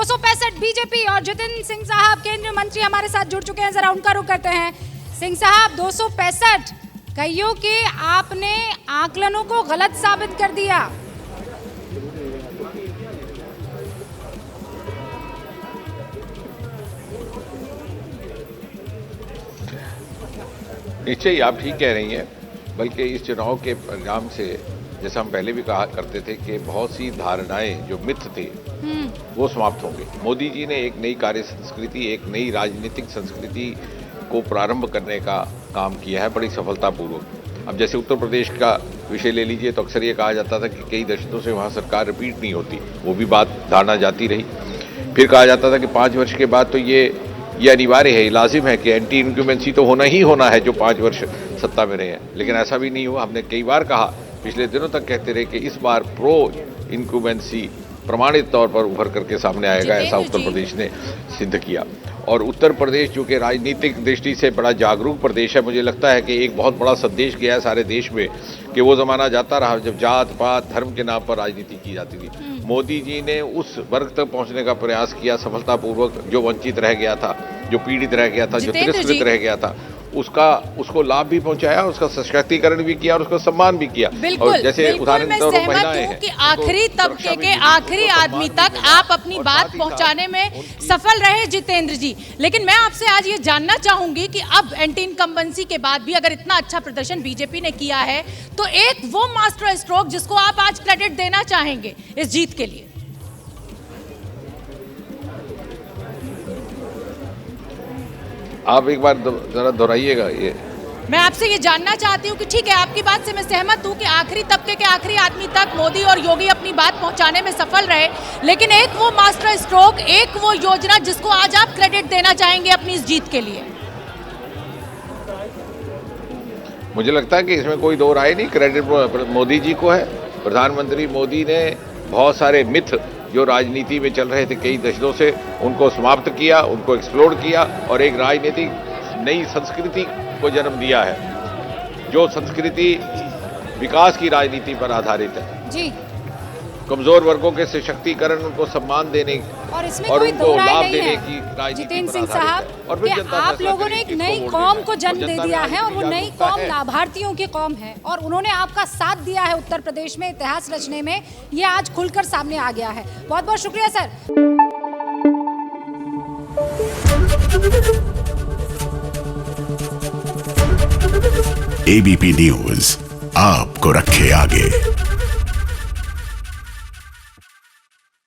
265 BJP और जितेंद्र सिंह साहब केंद्रीय मंत्री हमारे साथ जुड़ चुके हैं, जरा उनका रुख करते हैं। सिंह साहब 265 कईयों के आपने आकलनों को गलत साबित कर दिया। निश्चय ही आप ठीक कह रही हैं, बल्कि इस चुनाव के परिणाम से जैसा हम पहले भी कहा करते थे कि बहुत सी धारणाएं जो मिथ थे वो समाप्त होंगे। मोदी जी ने एक नई कार्य संस्कृति, एक नई राजनीतिक संस्कृति को प्रारंभ करने का काम किया है बड़ी सफलतापूर्वक। अब जैसे उत्तर प्रदेश का विषय ले लीजिए तो अक्सर ये कहा जाता था कि कई दशकों से वहाँ सरकार रिपीट नहीं होती, वो भी बात धारणा जाती रही। फिर कहा जाता था कि 5 वर्ष के बाद तो ये अनिवार्य है, लाजिम है कि एंटी इंक्यूमेंसी तो होना ही होना है जो 5 वर्ष सत्ता में रहे हैं, लेकिन ऐसा भी नहीं हुआ। हमने कई बार कहा, पिछले दिनों तक कहते रहे कि इस बार प्रो इंक्यूमेंसी प्रमाणित तौर पर उभर करके सामने आएगा, ऐसा उत्तर प्रदेश ने सिद्ध किया। और उत्तर प्रदेश जो कि राजनीतिक दृष्टि से बड़ा जागरूक प्रदेश है, मुझे लगता है कि एक बहुत बड़ा संदेश गया है सारे देश में कि वो ज़माना जाता रहा जब जात पात धर्म के नाम पर राजनीति की जाती थी। मोदी जी ने उस वर्ग तक पहुंचने का प्रयास किया सफलतापूर्वक, जो वंचित रह गया था, जो पीड़ित रह गया था, जो तिरस्कृत रह गया था, उसको लाभ भी पहुंचाया, उसका सशक्तिकरण भी किया और उसका सम्मान भी किया। बिल्कुल, और जैसे उदाहरण के तौर पर महिलाएं हैं कि आखिरी तबके के आखिरी आदमी तक आप अपनी बात पहुंचाने में सफल रहे जितेंद्र जी। लेकिन मैं आपसे आज ये जानना चाहूंगी कि अब एंटी इनकम्बेंसी के बाद भी अगर इतना अच्छा प्रदर्शन बीजेपी ने किया है तो एक वो मास्टर स्ट्रोक जिसको आप आज क्रेडिट देना चाहेंगे इस जीत के लिए। आप एक बार जरा दोहराइएगा ये। मैं आपसे ये जानना चाहती हूँ कि ठीक है, आपकी बात से मैं सहमत हूँ कि आखिरी तबके के आखिरी आदमी तक मोदी और योगी अपनी बात पहुंचाने में सफल रहे, लेकिन एक वो मास्टर स्ट्रोक, एक वो योजना जिसको आज आप क्रेडिट देना चाहेंगे अपनी इस जीत के लिए। मुझे लगता है कि इसमें कोई दो राय नहीं, क्रेडिट मोदी जी को है। प्रधानमंत्री मोदी ने बहुत सारे मिथ जो राजनीति में चल रहे थे कई दशकों से, उनको समाप्त किया, उनको एक्सप्लोर किया और एक राजनीतिक नई संस्कृति को जन्म दिया है, जो संस्कृति विकास की राजनीति पर आधारित है जी। कमजोर वर्गों के सशक्तिकरण, उनको सम्मान देने और उनको लाभ देने की राजनीति। जितेंद्र सिंह साहब, और आप लोगों ने एक नई कौम को जन्म दे दिया है और वो नई कौम लाभार्थियों की कौम है और उन्होंने आपका साथ दिया है उत्तर प्रदेश में इतिहास रचने में, ये आज खुलकर सामने आ गया है। बहुत बहुत शुक्रिया सर। एबीपी न्यूज आपको रखे आगे।